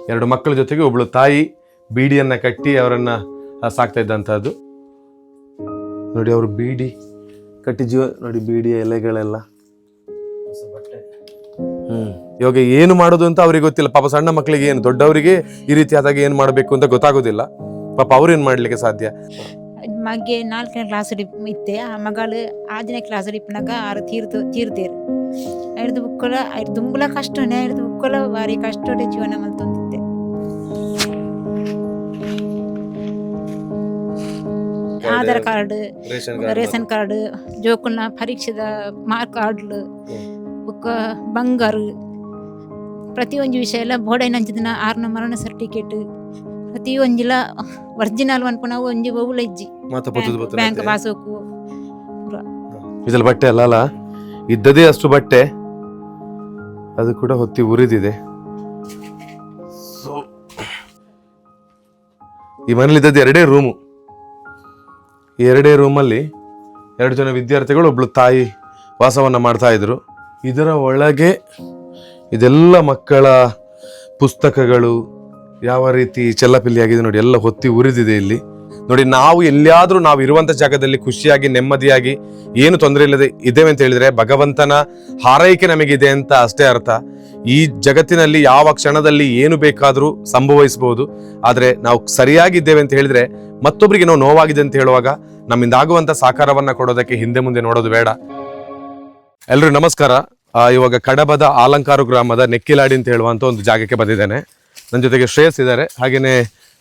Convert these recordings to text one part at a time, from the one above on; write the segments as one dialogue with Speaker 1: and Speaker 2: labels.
Speaker 1: 2 ಮಕ್ಕಳ ಜೊತೆಗೆ ಒಬ್ಳು ತಾಯಿ ಬೀಡಿಯನ್ನು ಕಟ್ಟಿ ಅವರನ್ನು ಸಾಕ್ತಾ ಇದ್ದಂಥದ್ದು. ನೋಡಿ ಅವರು ಬೀಡಿ ಕಟ್ಟಿ ಜೀವ ನೋಡಿ, ಬೀಡಿಯ ಎಲೆಗಳೆಲ್ಲ. ಇವಾಗ ಏನು ಮಾಡೋದು ಅಂತ ಅವ್ರಿಗೆ ಗೊತ್ತಿಲ್ಲ ಪಾಪ. ಸಣ್ಣ ಮಕ್ಕಳಿಗೆ ಏನು, ದೊಡ್ಡವರಿಗೆ ಈ ರೀತಿ ಆದಾಗ ಏನು ಮಾಡಬೇಕು ಅಂತ ಗೊತ್ತಾಗೋದಿಲ್ಲ ಪಾಪ. ಅವ್ರೇನು ಮಾಡ್ಲಿಕ್ಕೆ ಸಾಧ್ಯ?
Speaker 2: ಮಗ್ಗೆ 4ನೇ ಕ್ಲಾಸ್ ಇತ್ತೆ, ಆ ಮಗಳು 5ನೇ ಕ್ಲಾಸ್ ಇಪ್ಪನಾಗ ಆರು ತೀರ್ತೀರು ಐದು ಬುಕ್ಕಲ ಐದು ತುಂಬಲ ಕಷ್ಟನೇ, ಐದು ಬುಕ್ಕಲ ಭಾರಿ ಕಷ್ಟಡೆ ಜೀವನ ಮಲ್ತೊಂದಿತ್ತೆ. ಆಧಾರ್ ಕಾರ್ಡ್, ರೇಷನ್ ಕಾರ್ಡ್, ಜೋಕುಲ್ನ ಪರೀಕ್ಷೆದ ಮಾರ್ಕ್ ಕಾರ್ಡ್ಲು ಬುಕ್ಕ ಬಂಗಾರು ಪ್ರತಿಯೊಂದು ವಿಷಯ ಎಲ್ಲ ಬೋಡೈನಂಚಿದಿನ 6ನ ಮರಣ ಸರ್ಟಿಫಿಕೇಟ್ ಪ್ರತಿಯೊಂಜಿಲ ಒರಿಜಿನಲ್ ಅನ್ಪುನ ಒಂಜಿ ಬಹುಲ ಇಜ್ಜಿ ಬ್ಯಾಂಕ್ ಪಾಸ್ಬುಕ್
Speaker 1: ಇದ್ರಲ್ಲಿ ಬಟ್ಟೆ ಅಲ್ಲ ಇದ್ದದೇ ಅಷ್ಟು ಬಟ್ಟೆ, ಅದು ಕೂಡ ಹೊತ್ತಿ ಉರಿದಿದೆ. ಈ ಮನೇಲಿ ಇದ್ದದ್ದು 2 ರೂಮು. ಈ 2 ರೂಮಲ್ಲಿ 2 ಜನ ವಿದ್ಯಾರ್ಥಿಗಳು, ಒಬ್ಳು ತಾಯಿ ವಾಸವನ್ನ ಮಾಡ್ತಾ ಇದ್ರು. ಇದರ ಒಳಗೆ ಇದೆಲ್ಲ ಮಕ್ಕಳ ಪುಸ್ತಕಗಳು ಯಾವ ರೀತಿ ಚೆಲ್ಲಪಿಲ್ಲಿಯಾಗಿದೆ ನೋಡಿ, ಎಲ್ಲ ಹೊತ್ತಿ ಉರಿದಿದೆ ಇಲ್ಲಿ ನೋಡಿ. ನಾವು ಎಲ್ಲಿಯಾದ್ರೂ ನಾವು ಇರುವಂತ ಜಾಗದಲ್ಲಿ ಖುಷಿಯಾಗಿ ನೆಮ್ಮದಿಯಾಗಿ ಏನು ತೊಂದರೆ ಇಲ್ಲದೆ ಇದ್ದೇವೆ ಅಂತ ಹೇಳಿದ್ರೆ ಭಗವಂತನ ಹಾರೈಕೆ ನಮಗಿದೆ ಅಂತ ಅಷ್ಟೇ ಅರ್ಥ. ಈ ಜಗತ್ತಿನಲ್ಲಿ ಯಾವ ಕ್ಷಣದಲ್ಲಿ ಏನು ಬೇಕಾದ್ರೂ ಸಂಭವಿಸಬಹುದು, ಆದ್ರೆ ನಾವು ಸರಿಯಾಗಿದ್ದೇವೆ ಅಂತ ಹೇಳಿದ್ರೆ ಮತ್ತೊಬ್ಬರಿಗೆ ನಾವು ನೋವಾಗಿದೆ ಅಂತ ಹೇಳುವಾಗ ನಮ್ಮಿಂದ ಆಗುವಂತ ಸಾಕಾರವನ್ನ ಕೊಡೋದಕ್ಕೆ ಹಿಂದೆ ಮುಂದೆ ನೋಡೋದು ಬೇಡ. ಎಲ್ರಿಗೂ ನಮಸ್ಕಾರ. ಇವಾಗ ಕಡಬದ ಆಲಂಕಾರು ಗ್ರಾಮದ ನೆಕ್ಕಿಲಾಡಿ ಅಂತ ಹೇಳುವಂತ ಒಂದು ಜಾಗಕ್ಕೆ ಬಂದಿದ್ದೇನೆ. ನನ್ನ ಜೊತೆಗೆ ಶ್ರೇಯಸ್ ಇದ್ದಾರೆ, ಹಾಗೇನೆ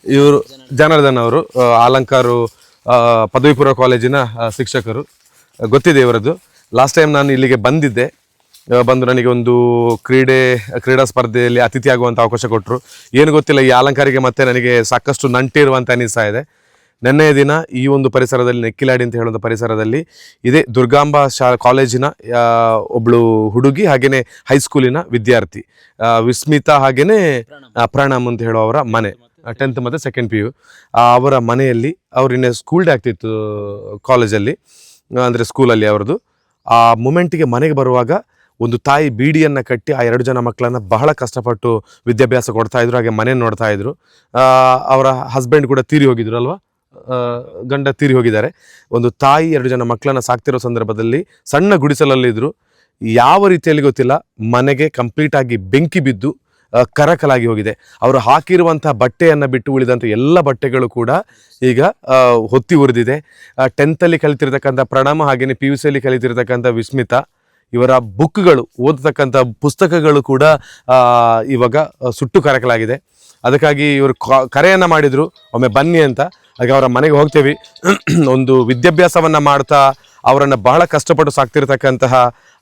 Speaker 1: ಇವರು ಜನಾರ್ದನ್ ಅವರು ಆಲಂಕಾರು ಪದವಿ ಪೂರ್ವ ಕಾಲೇಜಿನ ಶಿಕ್ಷಕರು. ಗೊತ್ತಿದೆ ಇವರದ್ದು. ಲಾಸ್ಟ್ ಟೈಮ್ ನಾನು ಇಲ್ಲಿಗೆ ಬಂದಿದ್ದೆ, ಬಂದು ನನಗೆ ಒಂದು ಕ್ರೀಡಾ ಸ್ಪರ್ಧೆಯಲ್ಲಿ ಅತಿಥಿ ಆಗುವಂಥ ಅವಕಾಶ ಕೊಟ್ಟರು. ಏನು ಗೊತ್ತಿಲ್ಲ, ಈ ಆಲಂಕಾರಿಗೆ ಮತ್ತೆ ನನಗೆ ಸಾಕಷ್ಟು ನಂಟಿರುವಂತ ಅನಿಸ್ತಾ ಇದೆ. ನೆನ್ನೆಯ ದಿನ ಈ ಒಂದು ಪರಿಸರದಲ್ಲಿ, ನೆಕ್ಕಿಲಾಡಿ ಅಂತ ಹೇಳುವಂಥ ಪರಿಸರದಲ್ಲಿ ಇದೇ ದುರ್ಗಾಂಬ ಕಾಲೇಜಿನ ಒಬ್ಳು ಹುಡುಗಿ, ಹಾಗೇನೆ ಹೈಸ್ಕೂಲಿನ ವಿದ್ಯಾರ್ಥಿ ವಿಸ್ಮಿತಾ, ಹಾಗೇನೆ ಪ್ರಣಮ್ ಅಂತ ಹೇಳುವವರ ಮನೆ, 10th ಮತ್ತು 2nd PU ಅವರ ಮನೆಯಲ್ಲಿ ಅವ್ರಿನ್ನ ಸ್ಕೂಲ್ ಡೇ ಆಗ್ತಿತ್ತು ಕಾಲೇಜಲ್ಲಿ, ಅಂದರೆ ಸ್ಕೂಲಲ್ಲಿ ಅವ್ರದ್ದು. ಆ ಮೂಮೆಂಟಿಗೆ ಮನೆಗೆ ಬರುವಾಗ ಒಂದು ತಾಯಿ ಬೀಡಿಯನ್ನು ಕಟ್ಟಿ ಆ 2 ಜನ ಮಕ್ಕಳನ್ನು ಬಹಳ ಕಷ್ಟಪಟ್ಟು ವಿದ್ಯಾಭ್ಯಾಸ ಕೊಡ್ತಾ ಇದ್ರು, ಹಾಗೆ ಮನೆ ನೋಡ್ತಾ ಇದ್ರು. ಅವರ ಹಸ್ಬೆಂಡ್ ಕೂಡ ತೀರಿ ಹೋಗಿದ್ರು ಅಲ್ವಾ, ಗಂಡ ತೀರಿ ಹೋಗಿದ್ದಾರೆ. ಒಂದು ತಾಯಿ 2 ಜನ ಮಕ್ಕಳನ್ನ ಸಾಕ್ತಿರೋ ಸಂದರ್ಭದಲ್ಲಿ ಸಣ್ಣ ಗುಡಿಸಲಲ್ಲಿದ್ರು. ಯಾವ ರೀತಿಯಲ್ಲಿ ಗೊತ್ತಿಲ್ಲ, ಮನೆಗೆ ಕಂಪ್ಲೀಟ್ ಆಗಿ ಬೆಂಕಿ ಬಿದ್ದು ಕರಕಲಾಗಿ ಹೋಗಿದೆ. ಅವರು ಹಾಕಿರುವಂತಹ ಬಟ್ಟೆಯನ್ನು ಬಿಟ್ಟು ಉಳಿದಂಥ ಎಲ್ಲ ಬಟ್ಟೆಗಳು ಕೂಡ ಈಗ ಹೊತ್ತಿ ಉರಿದಿದೆ. 10th ಅಲ್ಲಿ ಕಲಿತಿರ್ತಕ್ಕಂಥ ಪ್ರಣಮ, ಹಾಗೇನೆ PUC ಅಲ್ಲಿ ಕಲಿತಿರ್ತಕ್ಕಂಥ ವಿಸ್ಮಿತಾ, ಇವರ ಬುಕ್ಗಳು, ಓದತಕ್ಕಂಥ ಪುಸ್ತಕಗಳು ಕೂಡ ಇವಾಗ ಸುಟ್ಟು ಕರಕಲಾಗಿದೆ. ಅದಕ್ಕಾಗಿ ಇವರು ಕರೆಯನ್ನು ಮಾಡಿದ್ರು, ಒಮ್ಮೆ ಬನ್ನಿ ಅಂತ. ಹಾಗೆ ಅವರ ಮನೆಗೆ ಹೋಗ್ತೇವೆ. ಒಂದು ವಿದ್ಯಾಭ್ಯಾಸವನ್ನ ಮಾಡ್ತಾ ಅವರನ್ನು ಬಹಳ ಕಷ್ಟಪಟ್ಟು ಸಾಕ್ತಿರ್ತಕ್ಕಂತಹ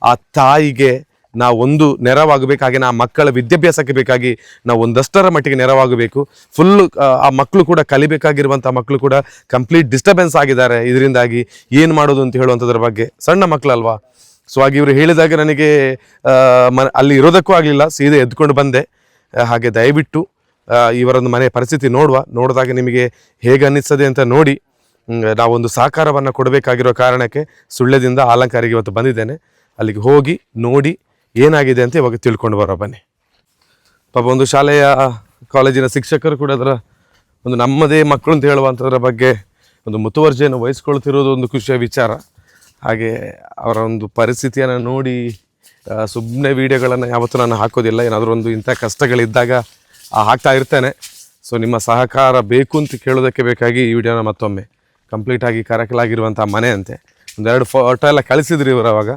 Speaker 1: ಆ ತಾಯಿಗೆ ನಾವು ಒಂದು ನೆರವಾಗಬೇಕು, ಹಾಗೆ ಆ ಮಕ್ಕಳ ವಿದ್ಯಾಭ್ಯಾಸಕ್ಕೆ ಬೇಕಾಗಿ ನಾವು ಒಂದಷ್ಟರ ಮಟ್ಟಿಗೆ ನೆರವಾಗಬೇಕು. ಫುಲ್ಲು ಆ ಮಕ್ಕಳು ಕೂಡ ಕಲಿಬೇಕಾಗಿರುವಂಥ ಮಕ್ಕಳು ಕೂಡ ಕಂಪ್ಲೀಟ್ ಡಿಸ್ಟರ್ಬೆನ್ಸ್ ಆಗಿದ್ದಾರೆ ಇದರಿಂದಾಗಿ. ಏನು ಮಾಡೋದು ಅಂತ ಹೇಳುವಂಥದ್ರ ಬಗ್ಗೆ, ಸಣ್ಣ ಮಕ್ಕಳಲ್ವಾ. ಸೊ ಹಾಗೆ ಇವರು ಹೇಳಿದಾಗ ನನಗೆ ಅಲ್ಲಿ ಇರೋದಕ್ಕೂ ಆಗಲಿಲ್ಲ, ಸೀದಾ ಎದ್ಕೊಂಡು ಬಂದೆ. ಹಾಗೆ ದಯವಿಟ್ಟು ಇವರೊಂದು ಮನೆ ಪರಿಸ್ಥಿತಿ ನೋಡಿದಾಗ ನಿಮಗೆ ಹೇಗೆ ಅನ್ನಿಸ್ತದೆ ಅಂತ ನೋಡಿ. ನಾವೊಂದು ಸಹಕಾರವನ್ನು ಕೊಡಬೇಕಾಗಿರೋ ಕಾರಣಕ್ಕೆ ಸುಳ್ಯದಿಂದ ಆಲಂಕಾರಿಗೆ ಇವತ್ತು ಬಂದಿದ್ದೇನೆ. ಅಲ್ಲಿಗೆ ಹೋಗಿ ನೋಡಿ ಏನಾಗಿದೆ ಅಂತ ಇವಾಗ ತಿಳ್ಕೊಂಡು ಬರೋ ಬನ್ನಿ. ಪಾಪ ಒಂದು ಶಾಲೆಯ ಕಾಲೇಜಿನ ಶಿಕ್ಷಕರು ಕೂಡ ಅದರ ಒಂದು ನಮ್ಮದೇ ಮಕ್ಕಳು ಅಂತ ಹೇಳುವಂಥದ್ರ ಬಗ್ಗೆ ಒಂದು ಮುತುವರ್ಜಿಯನ್ನು ವಹಿಸ್ಕೊಳ್ತಿರೋದು ಒಂದು ಖುಷಿಯ ವಿಚಾರ. ಹಾಗೆ ಅವರ ಒಂದು ಪರಿಸ್ಥಿತಿಯನ್ನು ನೋಡಿ ಸುಮ್ಮನೆ ವಿಡಿಯೋಗಳನ್ನು ಯಾವತ್ತೂ ನಾನು ಹಾಕೋದಿಲ್ಲ. ಏನಾದರೂ ಒಂದು ಇಂಥ ಕಷ್ಟಗಳಿದ್ದಾಗ ಹಾಕ್ತಾ ಇರ್ತೇನೆ. ಸೊ ನಿಮ್ಮ ಸಹಕಾರ ಬೇಕು ಅಂತ ಕೇಳೋದಕ್ಕೆ ಬೇಕಾಗಿ ಈ ವಿಡಿಯೋನ ಮತ್ತೊಮ್ಮೆ ಕಂಪ್ಲೀಟಾಗಿ ಕರಕಲಾಗಿರುವಂಥ ಮನೆ ಅಂತೆ. 1-2 ಫೋಟೋ ಎಲ್ಲ ಕಳಿಸಿದ್ರು ಇವರು ಅವಾಗ,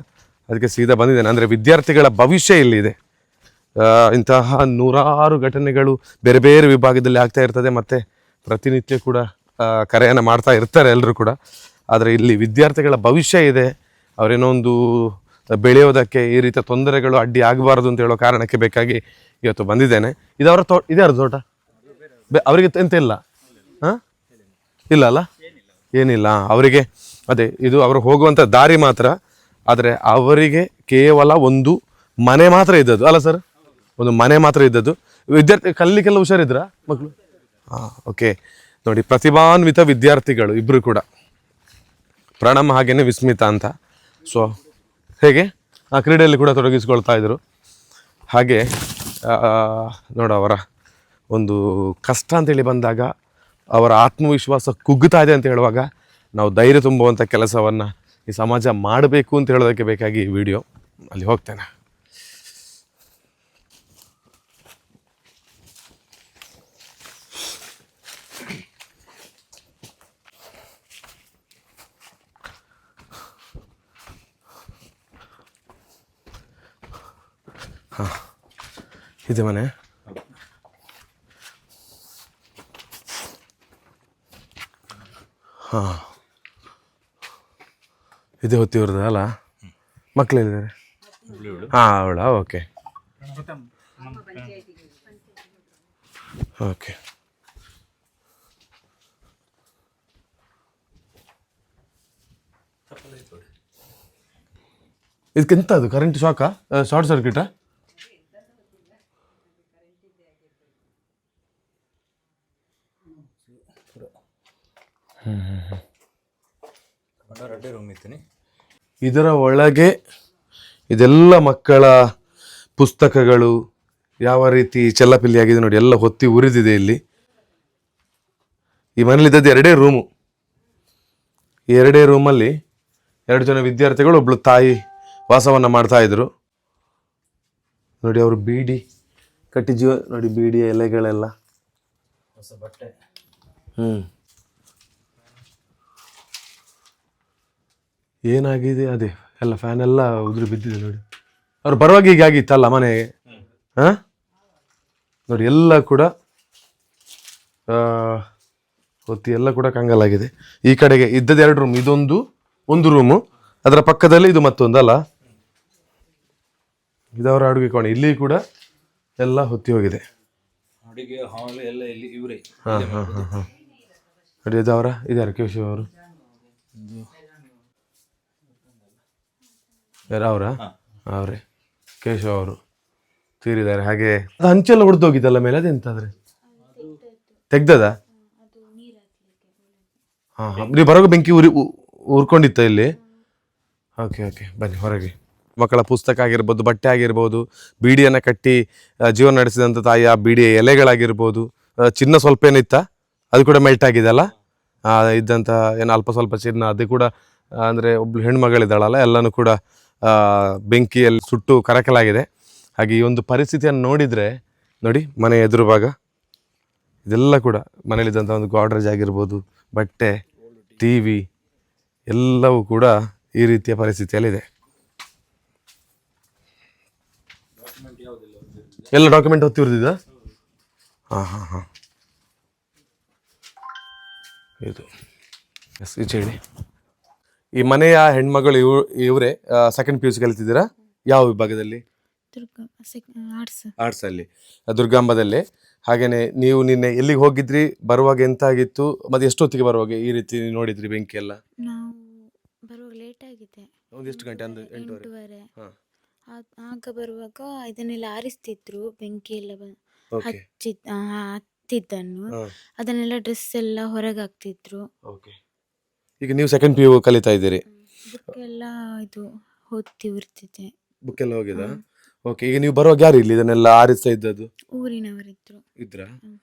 Speaker 1: ಅದಕ್ಕೆ ಸೀದಾ ಬಂದಿದ್ದೇನೆ. ಅಂದರೆ ವಿದ್ಯಾರ್ಥಿಗಳ ಭವಿಷ್ಯ ಇಲ್ಲಿದೆ. ಇಂತಹ 100 ಘಟನೆಗಳು ಬೇರೆ ಬೇರೆ ವಿಭಾಗದಲ್ಲಿ ಆಗ್ತಾ ಇರ್ತದೆ, ಮತ್ತು ಪ್ರತಿನಿತ್ಯ ಕೂಡ ಕರೆಯನ್ನು ಮಾಡ್ತಾ ಇರ್ತಾರೆ ಎಲ್ಲರೂ ಕೂಡ. ಆದರೆ ಇಲ್ಲಿ ವಿದ್ಯಾರ್ಥಿಗಳ ಭವಿಷ್ಯ ಇದೆ. ಅವರೇನೋ ಒಂದು ಬೆಳೆಯೋದಕ್ಕೆ ಈ ರೀತಿಯ ತೊಂದರೆಗಳು ಅಡ್ಡಿ ಆಗಬಾರ್ದು ಅಂತ ಹೇಳೋ ಕಾರಣಕ್ಕೆ ಬೇಕಾಗಿ ಇವತ್ತು ಬಂದಿದ್ದೇನೆ. ಇದವರ ಇದ್ಯಾರ ತೋಟ? ಅವರಿಗೆ ಎಂತ ಇಲ್ಲ? ಇಲ್ಲ ಅಲ್ಲ, ಏನಿಲ್ಲ ಅವರಿಗೆ. ಅದೇ ಇದು ಅವರು ಹೋಗುವಂಥ ದಾರಿ ಮಾತ್ರ. ಆದರೆ ಅವರಿಗೆ ಕೇವಲ ಒಂದು ಮನೆ ಮಾತ್ರ ಇದ್ದದ್ದು ಅಲ್ಲ ಸರ್, ಒಂದು ಮನೆ ಮಾತ್ರ ಇದ್ದದ್ದು. ವಿದ್ಯಾರ್ಥಿ ಕಲಿಲಿಕ್ಕೆಲ್ಲ ಹುಷಾರಿದ್ರ ಮಕ್ಕಳು? ಓಕೆ. ನೋಡಿ, ಪ್ರತಿಭಾನ್ವಿತ ವಿದ್ಯಾರ್ಥಿಗಳು ಇಬ್ಬರು ಕೂಡ, ಪ್ರಣಮ್ ಹಾಗೇನೆ ವಿಸ್ಮಿತಾ ಅಂತ. ಸೊ ಹೇಗೆ ಆ ಕ್ರೀಡೆಯಲ್ಲಿ ಕೂಡ ತೊಡಗಿಸ್ಕೊಳ್ತಾ ಇದ್ರು. ಹಾಗೆ ನೋಡು ಅವರ ಒಂದು ಕಷ್ಟ ಅಂತೇಳಿ ಬಂದಾಗ ಅವರ ಆತ್ಮವಿಶ್ವಾಸ ಕುಗ್ಗುತ್ತಾ ಇದೆ ಅಂತ ಹೇಳುವಾಗ ನಾವು ಧೈರ್ಯ ತುಂಬುವಂಥ ಕೆಲಸವನ್ನು ಈ ಸಮಾಜ ಮಾಡಬೇಕು ಅಂತ ಹೇಳೋದಕ್ಕೆ ಬೇಕಾಗಿ ಈ ವಿಡಿಯೋ. ಅಲ್ಲಿ ಹೋಗ್ತೇನೆ. ಹಾಂ, ಇದೆ ಮನೆ. ಹಾಂ, ಇದೆ ಹೊತ್ತಿವ್ರದ ಅಲ್ಲ? ಮಕ್ಕಳೆಲ್ಲಿದ್ದಾರೆ? ಹಾಂ, ಅವಳ. Okay okay. ಇದಕ್ಕೆಂತ ಅದು ಕರೆಂಟ್ ಶಾಕಾ, ಶಾರ್ಟ್ ಸರ್ಕ್ಯೂಟಾ? ಇದರ ಒಳಗೆ ಇದೆಲ್ಲ ಮಕ್ಕಳ ಪುಸ್ತಕಗಳು ಯಾವ ರೀತಿ ಚೆಲ್ಲಪಿಲ್ಲಿ ಆಗಿದೆ ನೋಡಿ, ಎಲ್ಲ ಹೊತ್ತಿ ಉರಿದಿದೆ ಇಲ್ಲಿ. ಈ ಮನೇಲಿ ಇದ್ದದ್ದು ಎರಡೇ ರೂಮು. ಈ ಎರಡೇ ರೂಮಲ್ಲಿ 2 ಜನ ವಿದ್ಯಾರ್ಥಿಗಳು, ಒಬ್ಳು ತಾಯಿ ವಾಸವನ್ನು ಮಾಡ್ತಾ ಇದ್ರು ನೋಡಿ. ಅವರು ಬೀಡಿ ಕಟ್ಟಿ ಜೀವ ನೋಡಿ, ಬೀಡಿಯ ಎಲೆಗಳೆಲ್ಲ.
Speaker 3: ಹೊಸ ಬಟ್ಟೆ.
Speaker 1: ಏನಾಗಿದೆ ಅದೇ ಎಲ್ಲ ಫ್ಯಾನ್ ಎಲ್ಲ ಉದುರಿ ಬಿದ್ದಿದೆ ನೋಡಿ. ಅವ್ರು ಬರುವಾಗ ಹೀಗೆ ಆಗಿತ್ತಲ್ಲ ಮನೆಗೆ. ಹಾಂ ನೋಡಿ, ಎಲ್ಲ ಕೂಡ ಹೊತ್ತಿ ಎಲ್ಲ ಕೂಡ ಕಂಗಾಲಾಗಿದೆ. ಈ ಕಡೆಗೆ ಇದ್ದದ್ದು 2 ರೂಮ್, ಒಂದು ರೂಮು, ಅದರ ಪಕ್ಕದಲ್ಲಿ ಇದು ಮತ್ತೊಂದಲ್ಲ. ಇದವರ ಅಡುಗೆ ಕೋಣೆ. ಇಲ್ಲಿ ಕೂಡ ಎಲ್ಲ ಹೊತ್ತಿ ಹೋಗಿದೆ.
Speaker 3: ಅಡುಗೆ ಹಾಲ್ ಎಲ್ಲ ಇಲ್ಲಿ ಇವರೇ.
Speaker 1: ಹಾಂ ಹಾಂ ಹಾಂ ಹಾಂ ನೋಡಿ, ಇದವರ ಇದಾರೆ ಕೇಶವ್ ಅವರು. ಯಾರು ಅವರ? ಅವರೇ ಕೇಶವ್ ಅವರು ತೀರಿದ್ದಾರೆ. ಹಾಗೆ ಅದು ಹಂಚೆಲ್ಲ ಹೊಡೆದೋಗಿದ್ದಲ್ಲ ಮೇಲೆ, ಅದೆಂತಾದ್ರೆ ತೆಗ್ದದ? ಹಾಂ ಹಾಂ, ನೀವು ಬರೋಗ ಬೆಂಕಿ ಉರ್ಕೊಂಡಿತ್ತ ಇಲ್ಲಿ? ಓಕೆ ಓಕೆ, ಬನ್ನಿ ಹೊರಗೆ. ಮಕ್ಕಳ ಪುಸ್ತಕ ಆಗಿರ್ಬೋದು, ಬಟ್ಟೆ ಆಗಿರ್ಬೋದು, ಬೀಡಿಯನ್ನು ಕಟ್ಟಿ ಜೀವನ ನಡೆಸಿದಂಥ ತಾಯಿ ಆ ಬೀಡಿಯ ಎಲೆಗಳಾಗಿರ್ಬೋದು, ಚಿನ್ನ ಸ್ವಲ್ಪ ಏನಿತ್ತ ಅದು ಕೂಡ ಮೆಲ್ಟ್ ಆಗಿದೆ ಅಲ್ಲ. ಇದ್ದಂಥ ಏನು ಅಲ್ಪ ಸ್ವಲ್ಪ ಚಿನ್ನ ಅದು ಕೂಡ, ಅಂದರೆ ಒಬ್ಳು ಹೆಣ್ಮಗಳಿದ್ದಾಳಲ್ಲ, ಎಲ್ಲನೂ ಕೂಡ ಬೆಂಕಿಯಲ್ಲಿ ಸುಟ್ಟು ಕರಕಲಾಗಿದೆ. ಹಾಗೆ ಈ ಒಂದು ಪರಿಸ್ಥಿತಿಯನ್ನು ನೋಡಿದರೆ ನೋಡಿ, ಮನೆ ಎದುರು ಭಾಗ ಇದೆಲ್ಲ ಕೂಡ ಮನೇಲಿದ್ದಂಥ ಒಂದು ಗಾಡ್ರೇಜ್ ಆಗಿರ್ಬೋದು, ಬಟ್ಟೆ, TV ಎಲ್ಲವೂ ಕೂಡ ಈ ರೀತಿಯ ಪರಿಸ್ಥಿತಿಯಲ್ಲಿದೆ. ಎಲ್ಲ ಡಾಕ್ಯುಮೆಂಟ್ ಹೊತ್ತಿ ಉರಿದಿದ್ದ? ಹಾಂ ಹಾಂ ಹಾಂ, ಇದು ಎಸ್ ಈಚೆ ಹೇಳಿ. ಈ ಮನೆಯ ಹೆಣ್ಮಗಳು ಇವರೇ. Second PUC ಕಲಿತಿದ್ದೀರಾ? ಯಾವ ವಿಭಾಗದಲ್ಲಿ? ಆರ್ಟ್ಸಲ್ಲಿ, ದುರ್ಗಾಂಬದಲ್ಲಿ. ಹಾಗೇನೆ ನೀವು ನಿನ್ನೆ ಎಲ್ಲಿಗೆ ಹೋಗಿದ್ರಿ? ಬರುವಾಗ ಎಂತ ಆಗಿತ್ತು? ಮತ್ತೆ ಎಷ್ಟೊತ್ತಿಗೆ ಬರುವಾಗ ಈ ರೀತಿ ನೋಡಿದ್ರಿ ಬೆಂಕಿ ಎಲ್ಲ?
Speaker 4: ನಾವು ಬರುವಾಗ ಲೇಟ್ ಆಗಿದೆ.
Speaker 1: ಒಂದು ಎಷ್ಟು ಗಂಟೆ? 8:30. ಹಾಂ,
Speaker 4: ಆಗ ಬರುವಾಗ ಇದನ್ನೆಲ್ಲ ಆರಿಸ್ತಿದ್ರು, ಬೆಂಕಿ ಎಲ್ಲ
Speaker 1: ಓಕೆ
Speaker 4: ಹತ್ತಿದ್ದನ್ನು, ಅದನ್ನೆಲ್ಲ ಡ್ರೆಸ್ ಎಲ್ಲ ಹೊರಗೆ ಹಾಕ್ತಿದ್ರು.
Speaker 1: ಓಕೆ. ಈಗ ನೀವು ಸೆಕೆಂಡ್ PU ಕಲಿತಾ ಇದ್ದೀರಿ.
Speaker 4: ಬುಕ್ ಎಲ್ಲ ಇದು ಹೊತ್ತಿ ಉರ್ತಿದೆ.
Speaker 1: ಬುಕ್ ಎಲ್ಲ ಹೋಗಿದ? ಓಕೆ. ಈಗ ನೀವು ಬರುವಾಗ ಯಾರು ಇಲ್ಲಿ ಇದನ್ನೆಲ್ಲ ಆರಿಸ್ತಾ ಇದ್ದದ್ದು?
Speaker 4: ಊರಿನವರಿದ್ರು.
Speaker 1: ಇದ್ರಾ?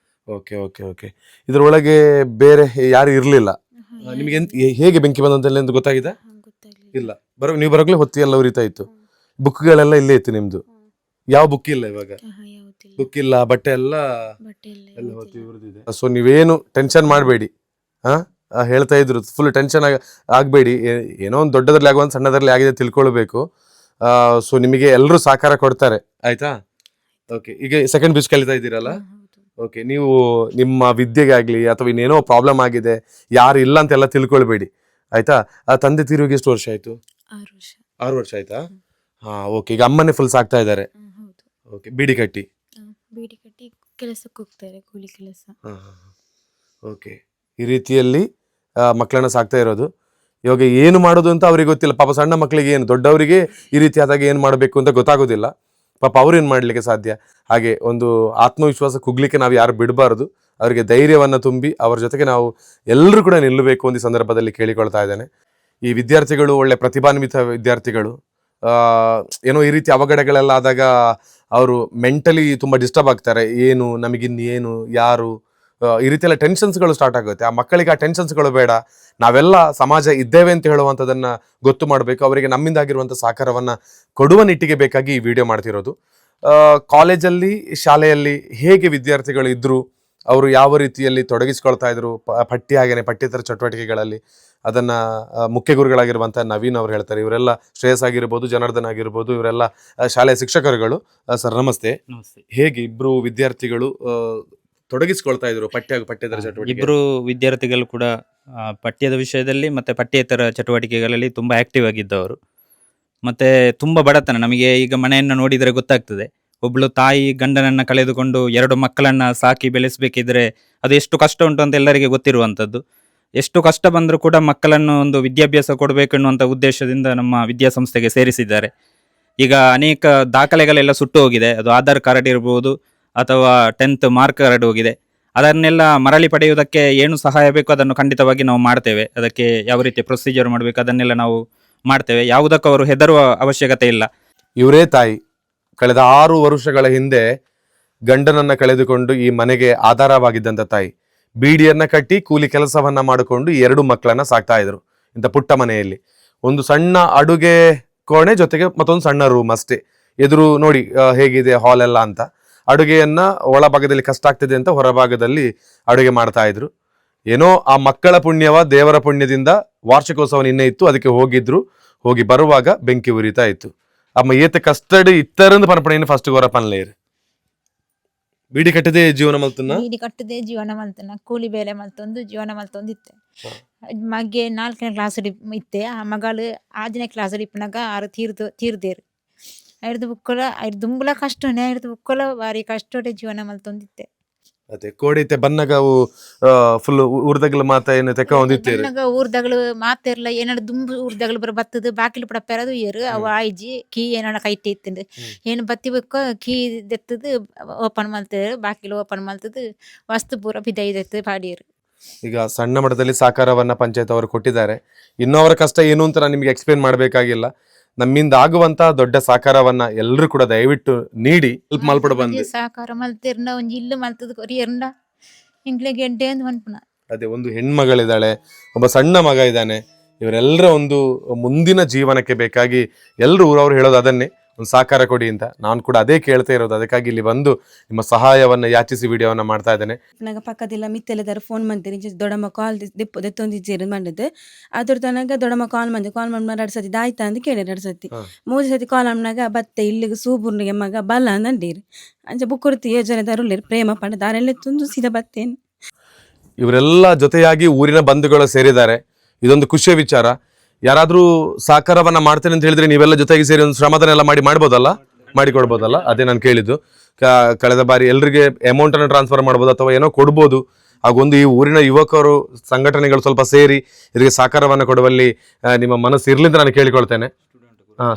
Speaker 1: Okay okay okay. ಇದರೊಳಗೆ ಬೇರೆ ಯಾರು ಇರಲಿಲ್ಲ? ನಿಮಗೆ ಹೇಗೆ ಬೆಂಕಿ ಬಂದಂತೆಲ್ಲ ಎಂದು ಗೊತ್ತಾಗಿದೆ?
Speaker 4: ಗೊತ್ತಾಗ್ಲಿಲ್ಲ.
Speaker 1: ಇಲ್ಲ, ನೀವು ಬರೋಗ್ಲೇ ಹೊತ್ತಿ ಎಲ್ಲ ಉರಿತಾ ಇತ್ತು. ಬುಕ್ಗಳೆಲ್ಲ ಇಲ್ಲೇ ಇತ್ತು ನಿಮ್ದು? ಯಾವ ಬುಕ್ ಇಲ್ಲ ಇವಾಗ?
Speaker 4: ಯಾವುದಿಲ್ಲ,
Speaker 1: ಬುಕ್ ಇಲ್ಲ, ಬಟ್ಟೆ ಎಲ್ಲ
Speaker 4: ಬಟ್ಟೆ
Speaker 1: ಎಲ್ಲ ಹೊತ್ತಿ ಉರಿದಿದೆ. ಸೊ ನೀವೇನು ಟೆನ್ಷನ್ ಮಾಡಬೇಡಿ. ಹಾಂ, ಹೇಳ್ತಾ ಇದ್ರು ಫುಲ್ ಟೆನ್ಷನ್ ಆಗಬೇಡಿ. ಏನೋ ಒಂದು ದೊಡ್ಡದ್ರಲ್ಲಿ ಆಗುವಂಥ ಸಣ್ಣದರಲ್ಲಿ ಆಗಿದೆ ತಿಳ್ಕೊಳ್ಬೇಕು. ಸೊ ನಿಮಗೆ ಎಲ್ಲರೂ ಸಹಕಾರ ಕೊಡ್ತಾರೆ, ಆಯ್ತಾ? ಓಕೆ. ಈಗ ಸೆಕೆಂಡ್ PUC ಕಲಿತಾ ಇದ್ದೀರಲ್ಲ? ಓಕೆ. ನೀವು ನಿಮ್ಮ ವಿದ್ಯೆಗೆ ಆಗಲಿ ಅಥವಾ ಇನ್ನೇನೋ ಪ್ರಾಬ್ಲಮ್ ಆಗಿದೆ, ಯಾರು ಇಲ್ಲ ಅಂತೆಲ್ಲ ತಿಳ್ಕೊಳ್ಬೇಡಿ, ಆಯ್ತಾ? ಆ ತಂದೆ ತೀರೋಗಿ ಎಷ್ಟು ವರ್ಷ ಆಯಿತು?
Speaker 4: 6 ವರ್ಷ.
Speaker 1: 6 ವರ್ಷ ಆಯ್ತಾ? ಹಾಂ, ಓಕೆ. ಈಗ ಅಮ್ಮನೇ ಫುಲ್ ಸಾಕ್ತಾ ಇದ್ದಾರೆ.
Speaker 4: ಹೌದು.
Speaker 1: ಓಕೆ. ಬೀಡಿ ಕಟ್ಟಿ
Speaker 4: ಬೀಡಿ ಕಟ್ಟಿ ಕೆಲಸಕ್ಕೆ ಹೋಗ್ತಾರೆ, ಕೂಲಿ ಕೆಲಸ.
Speaker 1: ಹಾಂ ಹಾಂ, ಓಕೆ. ಈ ರೀತಿಯಲ್ಲಿ ಮಕ್ಕಳನ್ನ ಸಾಕ್ತಾ ಇರೋದು. ಇವಾಗ ಏನು ಮಾಡೋದು ಅಂತ ಅವ್ರಿಗೆ ಗೊತ್ತಿಲ್ಲ ಪಾಪ. ಸಣ್ಣ ಮಕ್ಕಳಿಗೆ ಏನು, ದೊಡ್ಡವರಿಗೆ ಈ ರೀತಿ ಆದಾಗ ಏನು ಮಾಡಬೇಕು ಅಂತ ಗೊತ್ತಾಗೋದಿಲ್ಲ ಪಾಪ. ಅವ್ರೇನು ಮಾಡಲಿಕ್ಕೆ ಸಾಧ್ಯ? ಹಾಗೆ ಒಂದು ಆತ್ಮವಿಶ್ವಾಸ ಕುಗ್ಲಿಕ್ಕೆ ನಾವು ಯಾರು ಬಿಡಬಾರ್ದು. ಅವರಿಗೆ ಧೈರ್ಯವನ್ನು ತುಂಬಿ ಅವ್ರ ಜೊತೆಗೆ ನಾವು ಎಲ್ಲರೂ ಕೂಡ ನಿಲ್ಲಬೇಕು ಒಂದು ಸಂದರ್ಭದಲ್ಲಿ ಕೇಳಿಕೊಳ್ತಾ ಇದ್ದೇನೆ. ಈ ವಿದ್ಯಾರ್ಥಿಗಳು ಒಳ್ಳೆ ಪ್ರತಿಭಾನ್ವಿತ ವಿದ್ಯಾರ್ಥಿಗಳು. ಏನೋ ಈ ರೀತಿ ಅವಘಡಗಳೆಲ್ಲ ಆದಾಗ ಅವರು ಮೆಂಟಲಿ ತುಂಬ ಡಿಸ್ಟರ್ಬ್ ಆಗ್ತಾರೆ. ಏನು ನಮಗಿನ್ನು ಏನು ಯಾರು ಈ ರೀತಿ ಎಲ್ಲ ಟೆನ್ಷನ್ಸ್ಗಳು ಸ್ಟಾರ್ಟ್ ಆಗುತ್ತೆ. ಆ ಮಕ್ಕಳಿಗೆ ಆ ಟೆನ್ಷನ್ಸ್ಗಳು ಬೇಡ, ನಾವೆಲ್ಲ ಸಮಾಜ ಇದ್ದೇವೆ ಅಂತ ಹೇಳುವಂಥದ್ದನ್ನ ಗೊತ್ತು ಮಾಡಬೇಕು. ಅವರಿಗೆ ನಮ್ಮಿಂದಾಗಿರುವಂಥ ಸಹಕಾರವನ್ನ ಕೊಡುವ ನಿಟ್ಟಿಗೆ ಬೇಕಾಗಿ ಈ ವಿಡಿಯೋ ಮಾಡ್ತಿರೋದು. ಕಾಲೇಜಲ್ಲಿ ಶಾಲೆಯಲ್ಲಿ ಹೇಗೆ ವಿದ್ಯಾರ್ಥಿಗಳು ಇದ್ರು, ಅವರು ಯಾವ ರೀತಿಯಲ್ಲಿ ತೊಡಗಿಸ್ಕೊಳ್ತಾ ಇದ್ರು ಪಠ್ಯ ಹಾಗೇನೆ ಪಠ್ಯೇತರ ಚಟುವಟಿಕೆಗಳಲ್ಲಿ, ಅದನ್ನ ಮುಖ್ಯ ಗುರುಗಳಾಗಿರುವಂಥ ನವೀನ್ ಅವ್ರು ಹೇಳ್ತಾರೆ. ಇವರೆಲ್ಲ ಶ್ರೇಯಸ್ ಆಗಿರ್ಬೋದು, ಜನಾರ್ದನ್ ಆಗಿರ್ಬೋದು, ಇವರೆಲ್ಲ ಶಾಲೆಯ ಶಿಕ್ಷಕರುಗಳು. ಸರ್ ನಮಸ್ತೆ.
Speaker 3: ನಮಸ್ತೆ.
Speaker 1: ಹೇಗೆ ಇಬ್ರು ವಿದ್ಯಾರ್ಥಿಗಳು ತೊಡಗಿಸ್ಕೊಳ್ತಾ ಇದ್ರು ಪಠ್ಯೇತರ ಚಟುವಟಿಕೆ?
Speaker 5: ಇಬ್ಬರು ವಿದ್ಯಾರ್ಥಿಗಳು ಕೂಡ ಪಠ್ಯದ ವಿಷಯದಲ್ಲಿ ಮತ್ತು ಪಠ್ಯೇತರ ಚಟುವಟಿಕೆಗಳಲ್ಲಿ ತುಂಬ ಆಕ್ಟಿವ್ ಆಗಿದ್ದವರು. ಮತ್ತು ತುಂಬ ಬಡತನ, ನಮಗೆ ಈಗ ಮನೆಯನ್ನು ನೋಡಿದರೆ ಗೊತ್ತಾಗ್ತದೆ. ಒಬ್ಬಳು ತಾಯಿ ಗಂಡನನ್ನು ಕಳೆದುಕೊಂಡು 2 ಮಕ್ಕಳನ್ನು ಸಾಕಿ ಬೆಳೆಸಬೇಕಿದ್ರೆ ಅದು ಎಷ್ಟು ಕಷ್ಟ ಉಂಟು ಅಂತ ಎಲ್ಲರಿಗೆ ಗೊತ್ತಿರುವಂಥದ್ದು. ಎಷ್ಟು ಕಷ್ಟ ಬಂದರೂ ಕೂಡ ಮಕ್ಕಳನ್ನು ಒಂದು ವಿದ್ಯಾಭ್ಯಾಸ ಕೊಡಬೇಕು ಎನ್ನುವಂಥ ಉದ್ದೇಶದಿಂದ ನಮ್ಮ ವಿದ್ಯಾಸಂಸ್ಥೆಗೆ ಸೇರಿಸಿದ್ದಾರೆ. ಈಗ ಅನೇಕ ದಾಖಲೆಗಳೆಲ್ಲ ಸುಟ್ಟು ಹೋಗಿದೆ. ಅದು ಆಧಾರ್ ಕಾರ್ಡ್ ಇರ್ಬೋದು ಅಥವಾ 10th ಮಾರ್ಕ್ ಕಾರ್ಡ್ ಹೋಗಿದೆ. ಅದನ್ನೆಲ್ಲ ಮರಳಿ ಪಡೆಯುವುದಕ್ಕೆ ಏನು ಸಹಾಯ ಬೇಕು ಅದನ್ನು ಖಂಡಿತವಾಗಿ ನಾವು ಮಾಡ್ತೇವೆ. ಅದಕ್ಕೆ ಯಾವ ರೀತಿ ಪ್ರೊಸೀಜರ್ ಮಾಡಬೇಕು ಅದನ್ನೆಲ್ಲ ನಾವು ಮಾಡ್ತೇವೆ. ಯಾವುದಕ್ಕೂ ಅವರು ಹೆದರುವ ಅವಶ್ಯಕತೆ ಇಲ್ಲ.
Speaker 1: ಇವರೇ ತಾಯಿ ಕಳೆದ 6 ವರ್ಷಗಳ ಹಿಂದೆ ಗಂಡನನ್ನ ಕಳೆದುಕೊಂಡು ಈ ಮನೆಗೆ ಆಧಾರವಾಗಿದ್ದಂಥ ತಾಯಿ ಬೀಡಿಯನ್ನ ಕಟ್ಟಿ ಕೂಲಿ ಕೆಲಸವನ್ನ ಮಾಡಿಕೊಂಡು 2 ಮಕ್ಕಳನ್ನ ಸಾಕ್ತಾ ಇದ್ರು. ಇಂಥ ಪುಟ್ಟ ಮನೆಯಲ್ಲಿ ಒಂದು ಸಣ್ಣ ಅಡುಗೆ ಕೋಣೆ ಜೊತೆಗೆ ಮತ್ತೊಂದು ಸಣ್ಣ ರೂಮ್ ಅಷ್ಟೇ. ಎದುರು ನೋಡಿ ಹೇಗಿದೆ ಹಾಲ್ ಎಲ್ಲ ಅಂತ. ಅಡುಗೆಯನ್ನ ಒಳಭಾಗದಲ್ಲಿ ಕಷ್ಟ ಆಗ್ತಿದೆ ಅಂತ ಹೊರಭಾಗದಲ್ಲಿ ಅಡುಗೆ ಮಾಡ್ತಾ ಇದ್ರು. ಏನೋ ಆ ಮಕ್ಕಳ ಪುಣ್ಯವ ದೇವರ ಪುಣ್ಯದಿಂದ ವಾರ್ಷಿಕೋತ್ಸವ ನಿನ್ನೆ ಇತ್ತು, ಅದಕ್ಕೆ ಹೋಗಿದ್ರು. ಹೋಗಿ ಬರುವಾಗ ಬೆಂಕಿ ಉರಿತಾ ಇತ್ತು. ಅಮ್ಮ ಏತ ಕಷ್ಟಡಿ ಇತ್ತರಂದು ಪನಪಣೆಯನ್ನು ಫಸ್ಟ್ ಗೋರ ಪನ್ಲೇರು ಬೀಡಿ ಕಟ್ಟದೆ ಜೀವನ ಮಲ್ತನ
Speaker 2: ಬೀಡಿ ಕಟ್ಟದೆ ಜೀವನ ಮಲ್ತನ, ಕೂಲಿ ಬೇಲೆ ಮಲ್ತೊಂದು ಜೀವನ ಮಲ್ತೊಂದು ಇತ್ತೆ. ಮಗೆ 4ನೇ ಕ್ಲಾಸ್ ಇತ್ತೆ. ಆ ಮಗಳು 6ನೇ ಕ್ಲಾಸ್ ಇಪ್ಪನಾಗ 6 ತೀರ್ದೇರು. ಐದು ಬುಕ್ಕಲ ಐದು ದುಂಬುಲ ಕಷ್ಟನೇ, ಐದು ಬುಕ್ಕಲ ಬಾರಿ ಕಷ್ಟೋಡೆ ಜೀವನ ಮಲ್ತೊಂದಿತ್ತೆ.
Speaker 1: ಅದೇ ಕೋಡಿತೆ ಬನ್ನಗ ಅವು ಫುಲ್ ಊರ್ದಗ್ಲ ಮಾತ ಏನು ತೆಕ್ಕ ಒಂದಿತ್ತೇರು
Speaker 2: ಊರ್ದಗಳು ಮಾತಿರ್ಲ ಏನಾಡು ದುಂಬು ಊರ್ದಗಳು ಬತ್ತದು ಬಾಕಿಲು ಪಡಪ್ಪೆರದು ಏರು ಅವು ಆಯ್ಜಿ ಕೀ ಏನಾಡ ಕೈಟಿ ಇತ್ತಂದು ಏನು ಬತ್ತಿ ಬೇಕು ಕೀ ದೆತ್ತದು ಓಪನ್ ಮಲ್ತೇರು, ಬಾಕಿಲು ಓಪನ್ ಮಲ್ತದು ವಸ್ತು ಪೂರ ಬಿದೈದೆತ್ತು ಪಾಡಿಯರು.
Speaker 1: ಈಗ ಸಣ್ಣ ಮಟ್ಟದಲ್ಲಿ ಸಹಕಾರವನ್ನ ಪಂಚಾಯತ್ ಅವರು ಕೊಟ್ಟಿದ್ದಾರೆ. ಇನ್ನೂ ಅವರ ಕಷ್ಟ ಏನು ಅಂತ ನಾನು ನಿಮಗೆ ಎಕ್ಸ್ಪ್ಲೇನ್ ಮಾಡಬೇಕಾಗಿಲ್ಲ. ನಮ್ಮಿಂದ ಆಗುವಂತ ದೊಡ್ಡ ಸಹಕಾರವನ್ನ ಎಲ್ಲರೂ ಕೂಡ ದಯವಿಟ್ಟು ನೀಡಿ ಹೆಲ್ಪ್ ಮಲ್ಪಡ ಬಂದು
Speaker 2: ಸಹಕಾರ ಮಲ್ತಿರ್ನ ಒಂಜಿ ಇಲ್ಲು ಮಲ್ತದ ಕೊರಿಯರ್ನ ಇಂಗ್ಲೆ ಗೆಡ್ಡೆ ಅಂತ ಅನ್ಪುನ.
Speaker 1: ಅದೇ ಒಂದು ಹೆಣ್ಮಗಳಿದ್ದಾಳೆ, ಒಬ್ಬ ಸಣ್ಣ ಮಗ ಇದ್ದಾನೆ. ಇವರೆಲ್ಲರ ಒಂದು ಮುಂದಿನ ಜೀವನಕ್ಕೆ ಬೇಕಾಗಿ ಎಲ್ಲರೂ ಊರವ್ರು ಹೇಳೋದು ಅದನ್ನೇ, ಒಂದು ಸಹಕಾರ ಕೊಡಿ ಅಂತ. ನಾನು ಕೂಡ ಅದೇ ಕೇಳ್ತಾ ಇರೋದು. ಅದಕ್ಕಾಗಿ ಇಲ್ಲಿ ಬಂದು ನಿಮ್ಮ ಸಹಾಯವನ್ನ ಯಾಚಿಸಿ ವಿಡಿಯೋವನ್ನ ಮಾಡ್ತಾ ಇದ್ದೇನೆ.
Speaker 6: ನನಗೆ ಪಕ್ಕದೆಲ್ಲ ಮಿತ್ತೆಲ್ಲದಾರ ಫೋನ್ ಮಾಡ್ತೀರಿ ದೊಡ್ಡಮ್ಮ ಕಾಲ್ ದೆತ್ತೊಂದಿಜ್ಜೇರು ಮಾಡಿದ್ದು ಅದ್ರ ತನಕ ದೊಡ್ಡಮ್ಮ ಕಾಲ್ ಮಾಡಿ 2 ಸತಿ ದಾಯ್ತಾ ಅಂತ ಕೇಳಿ 2 ಸತಿ 3 ಸತಿ ಕಾಲ್ ಮಾಡ್ನಾಗ ಬತ್ತೆ ಇಲ್ಲಿಗೆ ಸೂಬೂರ್ನಿಗೆ ಮಗ ಬಲ್ಲ ಅಂದೀರಿ ಅಂಚೆ ಬುಕ್ಕುರ್ತಿ ಯೋಜನೆ ತರುಲೇರು ಪ್ರೇಮ ಪಂಡ ದಾರೆಲ್ಲ ತುಂದು ಸೀದಾ ಬತ್ತೇನು.
Speaker 1: ಇವರೆಲ್ಲ ಜೊತೆಯಾಗಿ ಊರಿನ ಬಂಧುಗಳು ಸೇರಿದ್ದಾರೆ. ಇದೊಂದು ಖುಷಿಯ ವಿಚಾರ. ಯಾರಾದ್ರೂ ಸಹಕಾರವನ್ನ ಮಾಡ್ತೇನೆ ಅಂತ ಹೇಳಿದ್ರೆ ನೀವೆಲ್ಲ ಜೊತೆಗೆ ಸೇರಿ ಒಂದು ಶ್ರಮದಾನ ಎಲ್ಲ ಮಾಡಿಕೊಡ್ಬೋದಲ್ಲ. ಅದೇ ನಾನು ಕೇಳಿದ್ದು. ಕಳೆದ ಬಾರಿ ಎಲ್ರಿಗೆ ಅಮೌಂಟ್ ಅನ್ನು ಟ್ರಾನ್ಸ್ಫರ್ ಮಾಡ್ಬೋದು ಅಥವಾ ಏನೋ ಕೊಡ್ಬೋದು. ಹಾಗೊಂದು ಈ ಊರಿನ ಯುವಕರು ಸಂಘಟನೆಗಳು ಸ್ವಲ್ಪ ಸೇರಿ ಇದಕ್ಕೆ ಸಹಕಾರವನ್ನ ಕೊಡುವಲ್ಲಿ ನಿಮ್ಮ ಮನಸ್ಸು ಇರ್ಲಿ ಅಂತ ನಾನು ಕೇಳಿಕೊಳ್ತೇನೆ.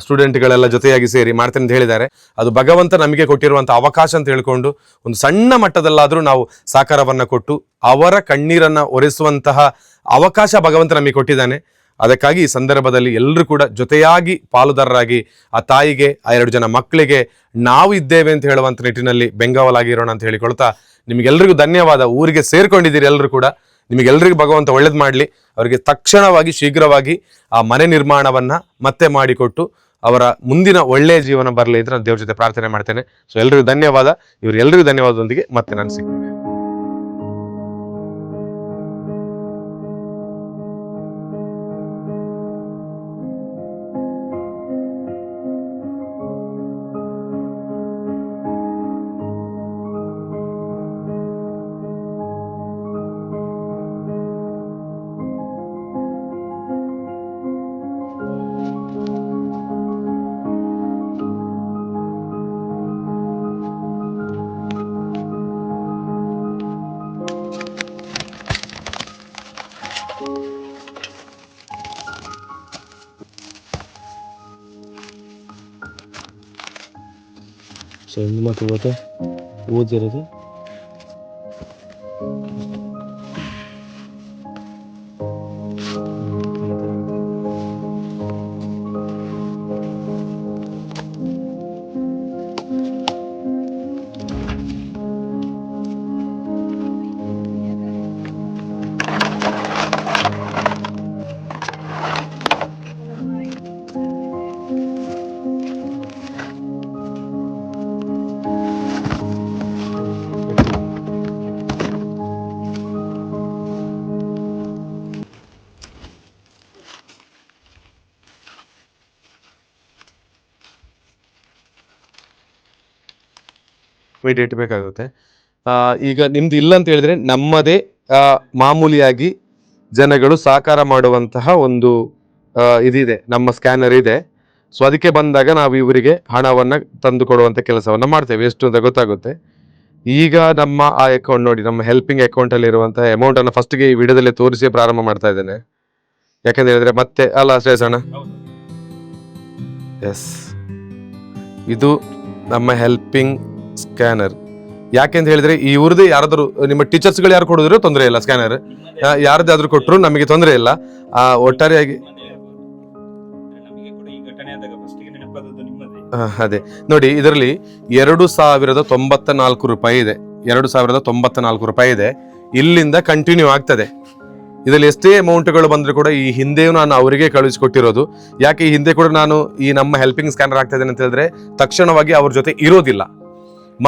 Speaker 1: ಸ್ಟೂಡೆಂಟ್ಗಳೆಲ್ಲ ಜೊತೆಯಾಗಿ ಸೇರಿ ಮಾಡ್ತೇನೆ ಅಂತ ಹೇಳಿದ್ದಾರೆ. ಅದು ಭಗವಂತ ನಮಗೆ ಕೊಟ್ಟಿರುವಂತ ಅವಕಾಶ ಅಂತ ಹೇಳ್ಕೊಂಡು ಒಂದು ಸಣ್ಣ ಮಟ್ಟದಲ್ಲಾದ್ರೂ ನಾವು ಸಹಕಾರವನ್ನ ಕೊಟ್ಟು ಅವರ ಕಣ್ಣೀರನ್ನ ಒರೆಸುವಂತಹ ಅವಕಾಶ ಭಗವಂತ ನಮಗೆ ಕೊಟ್ಟಿದ್ದಾನೆ. ಅದಕ್ಕಾಗಿ ಈ ಸಂದರ್ಭದಲ್ಲಿ ಎಲ್ಲರೂ ಕೂಡ ಜೊತೆಯಾಗಿ ಪಾಲುದಾರರಾಗಿ ಆ ತಾಯಿಗೆ, ಆ 2 ಜನ ಮಕ್ಕಳಿಗೆ ನಾವು ಇದ್ದೇವೆ ಅಂತ ಹೇಳುವಂತ ನಿಟ್ಟಿನಲ್ಲಿ ಬೆಂಗಾವಲಾಗಿರೋಣ ಅಂತ ಹೇಳಿಕೊಳ್ತಾ ನಿಮಗೆಲ್ಲರಿಗೂ ಧನ್ಯವಾದ. ಊರಿಗೆ ಸೇರ್ಕೊಂಡಿದ್ದೀರಿ ಎಲ್ಲರೂ ಕೂಡ. ನಿಮಗೆಲ್ಲರಿಗೂ ಭಗವಂತ ಒಳ್ಳೇದು ಮಾಡಲಿ. ಅವರಿಗೆ ತಕ್ಷಣವಾಗಿ ಶೀಘ್ರವಾಗಿ ಆ ಮನೆ ನಿರ್ಮಾಣವನ್ನ ಮತ್ತೆ ಮಾಡಿಕೊಟ್ಟು ಅವರ ಮುಂದಿನ ಒಳ್ಳೆಯ ಜೀವನ ಬರಲಿ ಅಂತ ನಾನು ದೇವ್ರ ಜೊತೆ ಪ್ರಾರ್ಥನೆ ಮಾಡ್ತೇನೆ. ಸೊ ಎಲ್ರಿಗೂ ಧನ್ಯವಾದ. ಇವರೆಲ್ಲರಿಗೂ ಧನ್ಯವಾದದೊಂದಿಗೆ ಮತ್ತೆ ನಾನು ಸಿಗ್ತೇನೆ. ಹೆಂಗ್ ಮಾತು ಗೊತ್ತಾ ಓದಿರೋದು ಇಮಿಡಿಯೇಟ್ ಬೇಕಾಗುತ್ತೆ. ಈಗ ನಿಮ್ದು ಇಲ್ಲ ಅಂತ ಹೇಳಿದ್ರೆ ನಮ್ಮದೇ ಮಾಮೂಲಿಯಾಗಿ ಜನಗಳು ಸಾಕಾರ ಮಾಡುವಂತಹ ಒಂದು ಇದಿದೆ, ನಮ್ಮ ಸ್ಕ್ಯಾನರ್ ಇದೆ. ಸೊ ಅದಕ್ಕೆ ಬಂದಾಗ ನಾವು ಇವರಿಗೆ ಹಣವನ್ನು ತಂದು ಕೊಡುವಂಥ ಕೆಲಸವನ್ನು ಮಾಡ್ತೇವೆ, ಎಷ್ಟು ಅಂತ ಗೊತ್ತಾಗುತ್ತೆ. ಈಗ ನಮ್ಮ ಆ ಅಕೌಂಟ್ ನೋಡಿ, ನಮ್ಮ ಹೆಲ್ಪಿಂಗ್ ಅಕೌಂಟಲ್ಲಿ ಇರುವಂತಹ ಅಮೌಂಟನ್ನು ಫಸ್ಟ್ಗೆ ಈ ವಿಡಿಯೋದಲ್ಲೇ ತೋರಿಸಿ ಪ್ರಾರಂಭ ಮಾಡ್ತಾ ಇದ್ದೇನೆ. ಯಾಕಂತ ಹೇಳಿದ್ರೆ ಮತ್ತೆ ಅಲ್ಲ ಶ್ರೇಯಸಣ್ಣ, ಎಸ್ ಇದು ನಮ್ಮ ಹೆಲ್ಪಿಂಗ್ ಸ್ಕ್ಯಾನರ್. ಯಾಕೆಂತ ಹೇಳಿದ್ರೆ ಇವ್ರದ್ದು ಯಾರಾದರೂ ನಿಮ್ಮ ಟೀಚರ್ಸ್ಗಳು ಯಾರು ಕೊಡಿದ್ರು ತೊಂದರೆ ಇಲ್ಲ, ಸ್ಕ್ಯಾನರ್ ಯಾರ್ದಾದ್ರೂ ಕೊಟ್ಟರು ನಮಗೆ ತೊಂದರೆ ಇಲ್ಲ. ಒಟ್ಟಾರೆಯಾಗಿ ಅದೇ ನೋಡಿ, ಇದರಲ್ಲಿ 2094 ರೂಪಾಯಿ ಇದೆ, 2094 ರೂಪಾಯಿ ಇದೆ. ಇಲ್ಲಿಂದ ಕಂಟಿನ್ಯೂ ಆಗ್ತದೆ. ಇದರಲ್ಲಿ ಎಷ್ಟೇ ಅಮೌಂಟ್ಗಳು ಬಂದರೂ ಕೂಡ ಈ ಹಿಂದೆಯೂ ನಾನು ಅವರಿಗೆ ಕಳುಹಿಸಿಕೊಟ್ಟಿರೋದು. ಯಾಕೆ ಈ ಹಿಂದೆ ಕೂಡ ನಾನು ಈ ನಮ್ಮ ಹೆಲ್ಪಿಂಗ್ ಸ್ಕ್ಯಾನರ್ ಆಗ್ತಾ ಇದ್ದೇನೆ ಅಂತ ಹೇಳಿದ್ರೆ ತಕ್ಷಣವಾಗಿ ಅವ್ರ ಜೊತೆ ಇರೋದಿಲ್ಲ.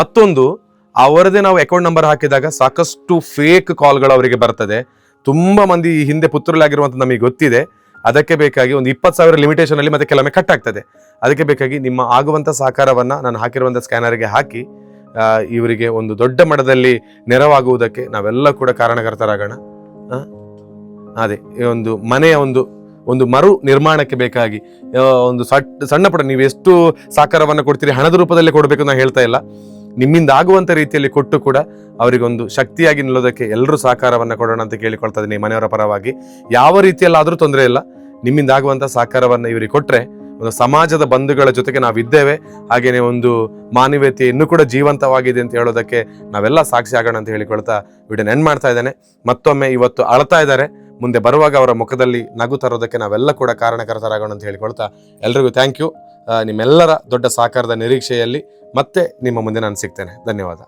Speaker 1: ಮತ್ತೊಂದು, ಅವರದೇ ನಾವು ಅಕೌಂಟ್ ನಂಬರ್ ಹಾಕಿದಾಗ ಸಾಕಷ್ಟು ಫೇಕ್ ಕಾಲ್ಗಳು ಅವರಿಗೆ ಬರ್ತದೆ. ತುಂಬ ಮಂದಿ ಈ ಹಿಂದೆ ಪುತ್ರಲಾಗಿರುವಂಥ ನಮಗೆ ಗೊತ್ತಿದೆ. ಅದಕ್ಕೆ ಬೇಕಾಗಿ ಒಂದು 20,000 ಲಿಮಿಟೇಷನ್ ಅಲ್ಲಿ ಮತ್ತೆ ಕೆಲವೊಮ್ಮೆ ಕಟ್ ಆಗ್ತದೆ. ಅದಕ್ಕೆ ಬೇಕಾಗಿ ನಿಮ್ಮ ಆಗುವಂಥ ಸಹಕಾರವನ್ನ ನಾನು ಹಾಕಿರುವಂಥ ಸ್ಕ್ಯಾನರ್ಗೆ ಹಾಕಿ ಇವರಿಗೆ ಒಂದು ದೊಡ್ಡ ಮಟ್ಟದಲ್ಲಿ ನೆರವಾಗುವುದಕ್ಕೆ ನಾವೆಲ್ಲ ಕೂಡ ಕಾರಣಕರ್ತರಾಗೋಣ. ಅದೇ ಒಂದು ಮನೆಯ ಒಂದು ಮರು ನಿರ್ಮಾಣಕ್ಕೆ ಬೇಕಾಗಿ ಒಂದು ಸಣ್ಣ ಪುಟ್ಟ, ನೀವು ಎಷ್ಟು ಸಹಕಾರವನ್ನು ಕೊಡ್ತೀರಿ ಹಣದ ರೂಪದಲ್ಲಿ ಕೊಡಬೇಕು ನಾನು ಹೇಳ್ತಾ ಇಲ್ಲ, ನಿಮ್ಮಿಂದ ಆಗುವಂಥ ರೀತಿಯಲ್ಲಿ ಕೊಟ್ಟು ಕೂಡ ಅವರಿಗೊಂದು ಶಕ್ತಿಯಾಗಿ ನಿಲ್ಲೋದಕ್ಕೆ ಎಲ್ಲರೂ ಸಹಕಾರವನ್ನು ಕೊಡೋಣ ಅಂತ ಕೇಳಿಕೊಳ್ತಾ ಇದ್ದೀನಿ ಮನೆಯವರ ಪರವಾಗಿ. ಯಾವ ರೀತಿಯಲ್ಲಾದರೂ ತೊಂದರೆ ಇಲ್ಲ, ನಿಮ್ಮಿಂದ ಆಗುವಂಥ ಸಹಕಾರವನ್ನು ಇವರಿಗೆ ಕೊಟ್ಟರೆ ಒಂದು ಸಮಾಜದ ಬಂಧುಗಳ ಜೊತೆಗೆ ನಾವಿದ್ದೇವೆ, ಹಾಗೆಯೇ ಒಂದು ಮಾನವೀಯತೆ ಇನ್ನೂ ಕೂಡ ಜೀವಂತವಾಗಿದೆ ಅಂತ ಹೇಳೋದಕ್ಕೆ ನಾವೆಲ್ಲ ಸಾಕ್ಷಿ ಆಗೋಣ ಅಂತ ಹೇಳಿಕೊಳ್ತಾ ವಿಡಿಯೋನ ಎಂಡ್ ಮಾಡ್ತಾ ಇದ್ದೇನೆ. ಮತ್ತೊಮ್ಮೆ ಇವತ್ತು ಅಳ್ತಾ ಇದ್ದಾರೆ, ಮುಂದೆ ಬರುವಾಗ ಅವರ ಮುಖದಲ್ಲಿ ನಗು ತರೋದಕ್ಕೆ ನಾವೆಲ್ಲ ಕೂಡ ಕಾರಣಕರ್ತರಾಗೋಣ ಅಂತ ಹೇಳಿಕೊಳ್ತಾ ಎಲ್ರಿಗೂ ಥ್ಯಾಂಕ್ ಯು. ನಿಮ್ಮೆಲ್ಲರ ದೊಡ್ಡ ಸಹಕಾರದ ನಿರೀಕ್ಷೆಯಲ್ಲಿ ಮತ್ತೆ ನಿಮ್ಮ ಮುಂದೆ ನಾನು ಸಿಗ್ತೇನೆ. ಧನ್ಯವಾದ.